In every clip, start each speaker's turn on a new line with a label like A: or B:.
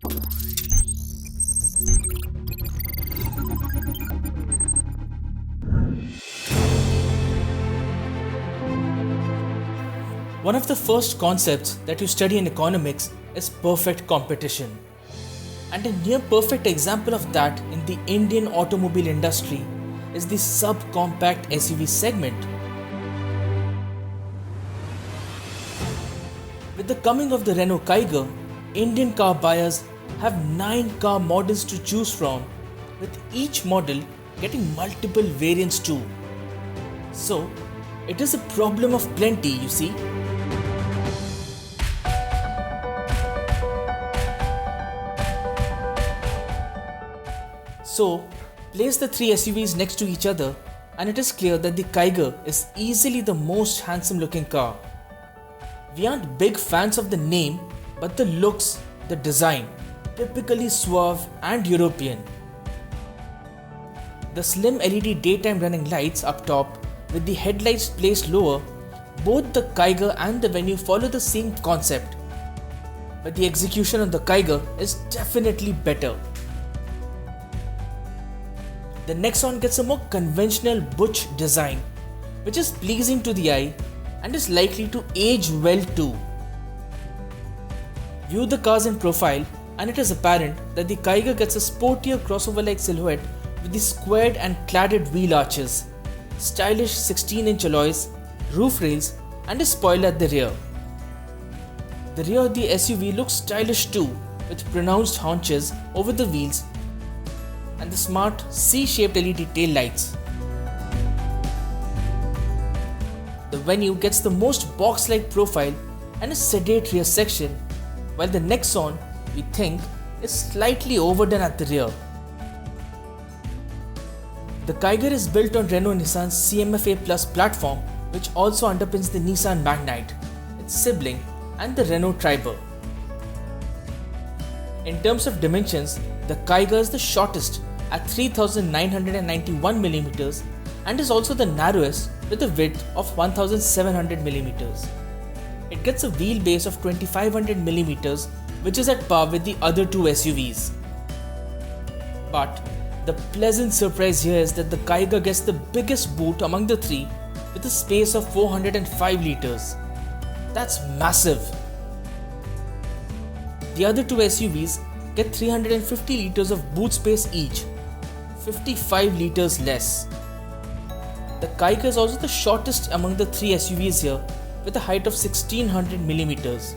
A: One of the first concepts that you study in economics is perfect competition. And a near perfect example of that in the Indian automobile industry is the subcompact SUV segment. With the coming of the Renault Kiger, Indian car buyers have 9 car models to choose from, with each model getting multiple variants too. So, it is a problem of plenty, you see. So, place the 3 SUVs next to each other and it is clear that the Kiger is easily the most handsome looking car. We aren't big fans of the name, but the looks, the design, typically suave and European. The slim LED daytime running lights up top with the headlights placed lower, both the Kiger and the Venue follow the same concept. But the execution on the Kiger is definitely better. The Nexon gets a more conventional butch design, which is pleasing to the eye and is likely to age well too. View the cars in profile and it is apparent that the Kiger gets a sportier crossover-like silhouette with the squared and cladded wheel arches, stylish 16-inch alloys, roof rails and a spoiler at the rear. The rear of the SUV looks stylish too, with pronounced haunches over the wheels and the smart C-shaped LED tail lights. The Venue gets the most box-like profile and a sedate rear section, while the Nexon, we think, is slightly overdone at the rear. The Kiger is built on Renault Nissan's CMF-A Plus platform, which also underpins the Nissan Magnite, its sibling, and the Renault Triber. In terms of dimensions, the Kiger is the shortest at 3991mm and is also the narrowest with a width of 1700mm. It gets a wheelbase of 2500mm, which is at par with the other two SUVs. But the pleasant surprise here is that the Kiger gets the biggest boot among the three with a space of 405 litres. That's massive. The other two SUVs get 350 litres of boot space each, 55 litres less. The Kiger is also the shortest among the three SUVs here with a height of 1600mm.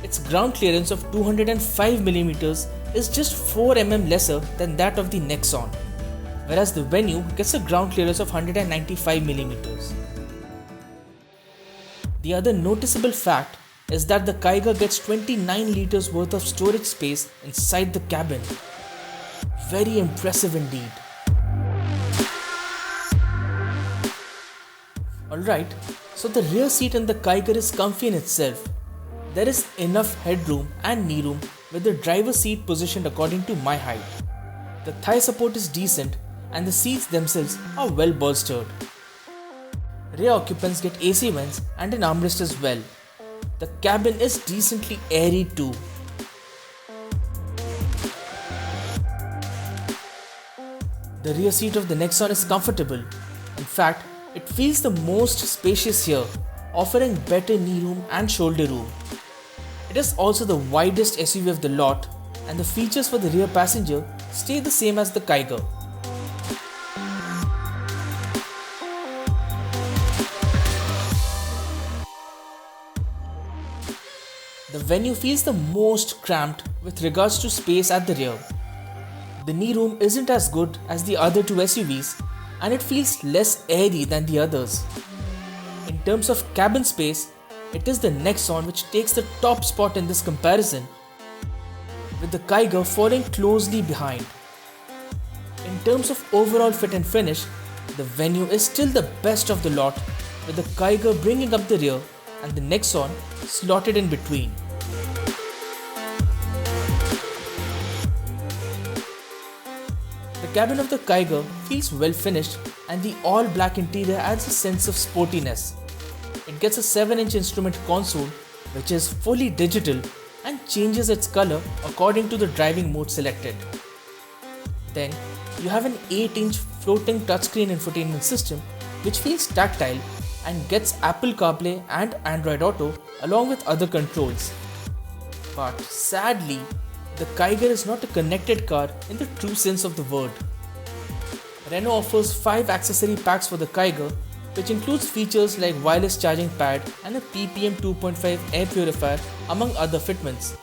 A: Its ground clearance of 205mm is just 4mm lesser than that of the Nexon, whereas the Venue gets a ground clearance of 195mm. The other noticeable fact is that the Kiger gets 29 litres worth of storage space inside the cabin. Very impressive indeed. Alright, so the rear seat in the Kiger is comfy in itself. There is enough headroom and knee room with the driver's seat positioned according to my height. The thigh support is decent and the seats themselves are well bolstered. Rear occupants get AC vents and an armrest as well. The cabin is decently airy too. The rear seat of the Nexon is comfortable. In fact, it feels the most spacious here, offering better knee room and shoulder room. It is also the widest SUV of the lot, and the features for the rear passenger stay the same as the Kiger. The Venue feels the most cramped with regards to space at the rear. The knee room isn't as good as the other two SUVs and it feels less airy than the others. In terms of cabin space, it is the Nexon which takes the top spot in this comparison, with the Kiger following closely behind. In terms of overall fit and finish, the Venue is still the best of the lot, with the Kiger bringing up the rear and the Nexon slotted in between. The cabin of the Kiger feels well finished and the all black interior adds a sense of sportiness. It gets a 7-inch instrument console which is fully digital and changes its color according to the driving mode selected. Then you have an 8-inch floating touchscreen infotainment system which feels tactile and gets Apple CarPlay and Android Auto along with other controls. But sadly, the Kiger is not a connected car in the true sense of the word. Renault offers 5 accessory packs for the Kiger, which includes features like wireless charging pad and a ppm 2.5 air purifier among other fitments.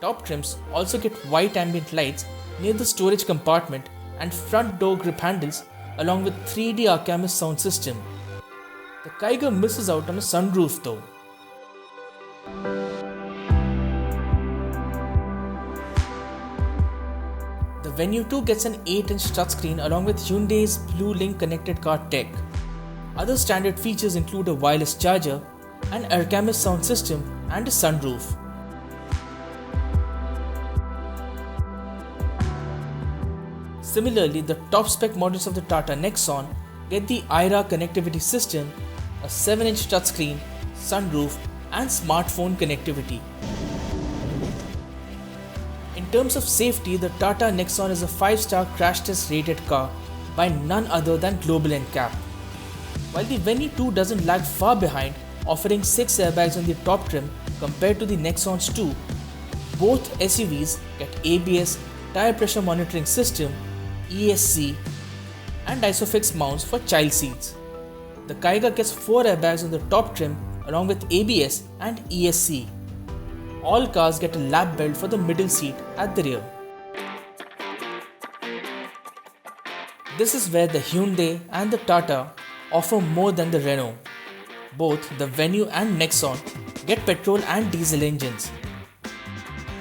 A: Top trims also get white ambient lights near the storage compartment and front door grip handles along with 3D Arcamus sound system. The Kiger misses out on a sunroof though. The Venue 2 gets an 8-inch touchscreen along with Hyundai's Blue Link connected car tech. Other standard features include a wireless charger, an Arcamus sound system and a sunroof. Similarly, the top spec models of the Tata Nexon get the IRA connectivity system, a 7-inch touchscreen, sunroof and smartphone connectivity. In terms of safety, the Tata Nexon is a 5-star crash test rated car by none other than Global NCAP. While the Venue 2 doesn't lag far behind, offering 6 airbags on the top trim compared to the Nexon's 2, both SUVs get ABS, tire pressure monitoring system, ESC and ISOFIX mounts for child seats. The Kiger gets 4 airbags on the top trim along with ABS and ESC. All cars get a lap belt for the middle seat at the rear. This is where the Hyundai and the Tata offer more than the Renault. Both the Venue and Nexon get petrol and diesel engines.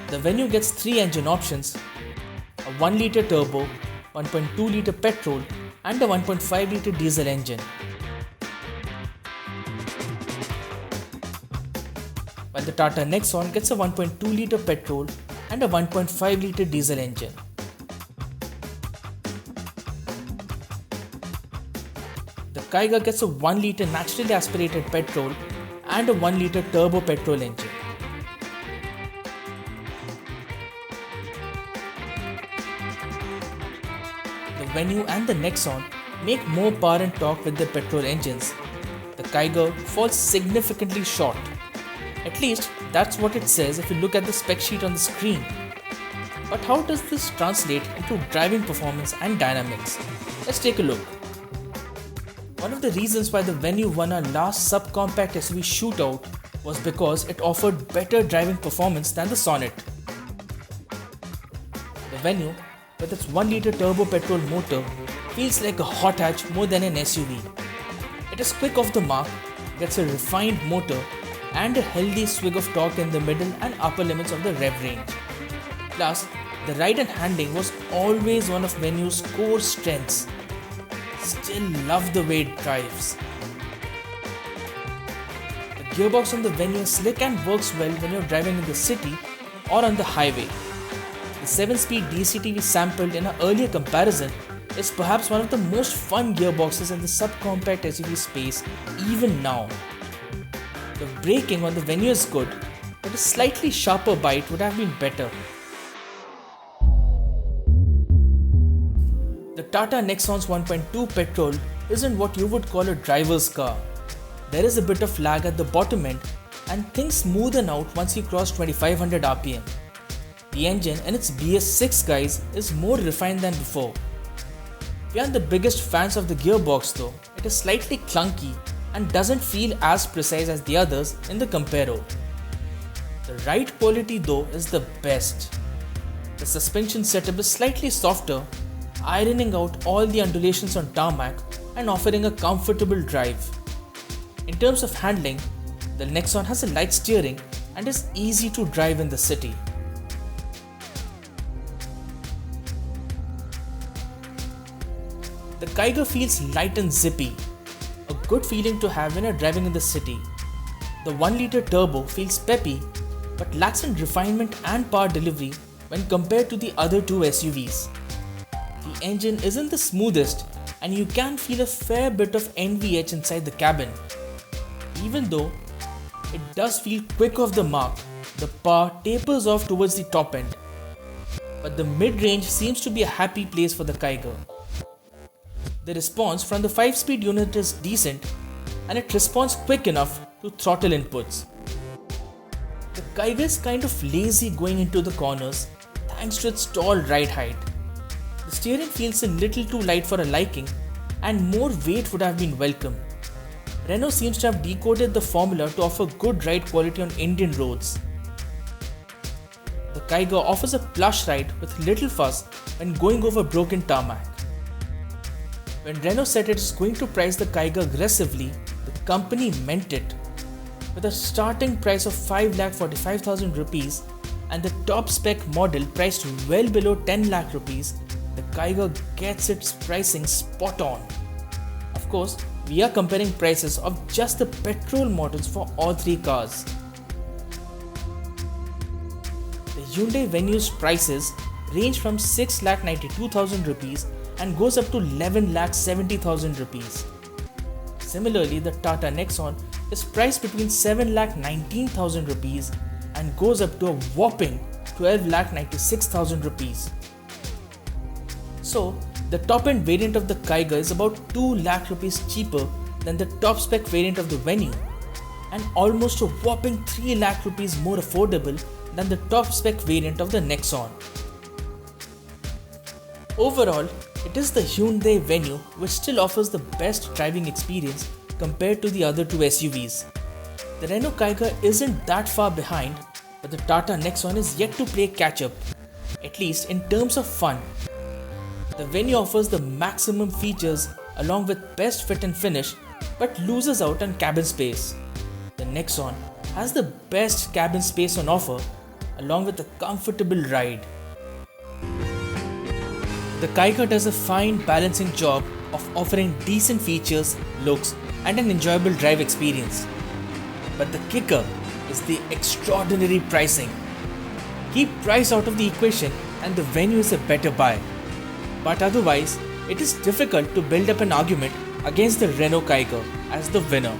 A: The Venue gets 3 engine options, a 1-litre turbo, 1.2-litre petrol and a 1.5-litre diesel engine. While the Tata Nexon gets a 1.2-litre petrol and a 1.5-litre diesel engine. The Kiger gets a 1-litre naturally aspirated petrol and a 1-litre turbo petrol engine. The Venue and the Nexon make more power and torque with their petrol engines. The Kiger falls significantly short. At least that's what it says if you look at the spec sheet on the screen. But how does this translate into driving performance and dynamics? Let's take a look. One of the reasons why the Venue won our last subcompact SUV shootout was because it offered better driving performance than the Sonet. The Venue, with its 1-litre turbo petrol motor, feels like a hot hatch more than an SUV. It is quick off the mark, gets a refined motor and a healthy swig of torque in the middle and upper limits of the rev range. Plus, the ride and handling was always one of Venue's core strengths. Still love the way it drives. The gearbox on the Venue is slick and works well when you're driving in the city or on the highway. The 7-speed DCT we sampled in our earlier comparison is perhaps one of the most fun gearboxes in the subcompact SUV space even now. The braking on the Venue is good, but a slightly sharper bite would have been better. The Tata Nexon's 1.2 petrol isn't what you would call a driver's car. There is a bit of lag at the bottom end and things smoothen out once you cross 2500 rpm. The engine and its BS6 guys is more refined than before. We aren't the biggest fans of the gearbox though. It is slightly clunky and doesn't feel as precise as the others in the Comparo. The ride quality though is the best. The suspension setup is slightly softer, ironing out all the undulations on tarmac and offering a comfortable drive. In terms of handling, the Nexon has a light steering and is easy to drive in the city. The Kiger feels light and zippy, a good feeling to have when you're driving in the city. The 1-litre turbo feels peppy but lacks in refinement and power delivery when compared to the other two SUVs. The engine isn't the smoothest and you can feel a fair bit of NVH inside the cabin. Even though it does feel quick off the mark, The power tapers off towards the top end, but the mid-range seems to be a happy place for the Kiger. The response from the 5-speed unit is decent and it responds quick enough to throttle inputs. The Kiger is kind of lazy going into the corners thanks to its tall ride height. The steering feels a little too light for a liking and more weight would have been welcome. Renault seems to have decoded the formula to offer good ride quality on Indian roads. The Kiger offers a plush ride with little fuss when going over broken tarmac. When Renault said it is going to price the Kiger aggressively, the company meant it. With a starting price of 5,45,000 rupees and the top spec model priced well below 10 lakh rupees, the Kiger gets its pricing spot on. Of course, we are comparing prices of just the petrol models for all three cars. The Hyundai Venue's prices range from 6,92,000 rupees and goes up to 11,70,000 rupees. Similarly, the Tata Nexon is priced between 7,19,000 rupees and goes up to a whopping 12,96,000 rupees. So, the top end variant of the Kiger is about 2 lakh rupees cheaper than the top spec variant of the Venue and almost a whopping 3 lakh rupees more affordable than the top spec variant of the Nexon. Overall, it is the Hyundai Venue which still offers the best driving experience compared to the other two SUVs. The Renault Kiger isn't that far behind, but the Tata Nexon is yet to play catch up, at least in terms of fun. The Venue offers the maximum features along with best fit and finish, but loses out on cabin space. The Nexon has the best cabin space on offer, along with a comfortable ride. The Kiger does a fine balancing job of offering decent features, looks, and an enjoyable drive experience. But the kicker is the extraordinary pricing. Keep price out of the equation and the Venue is a better buy. But otherwise, it is difficult to build up an argument against the Renault Kiger as the winner.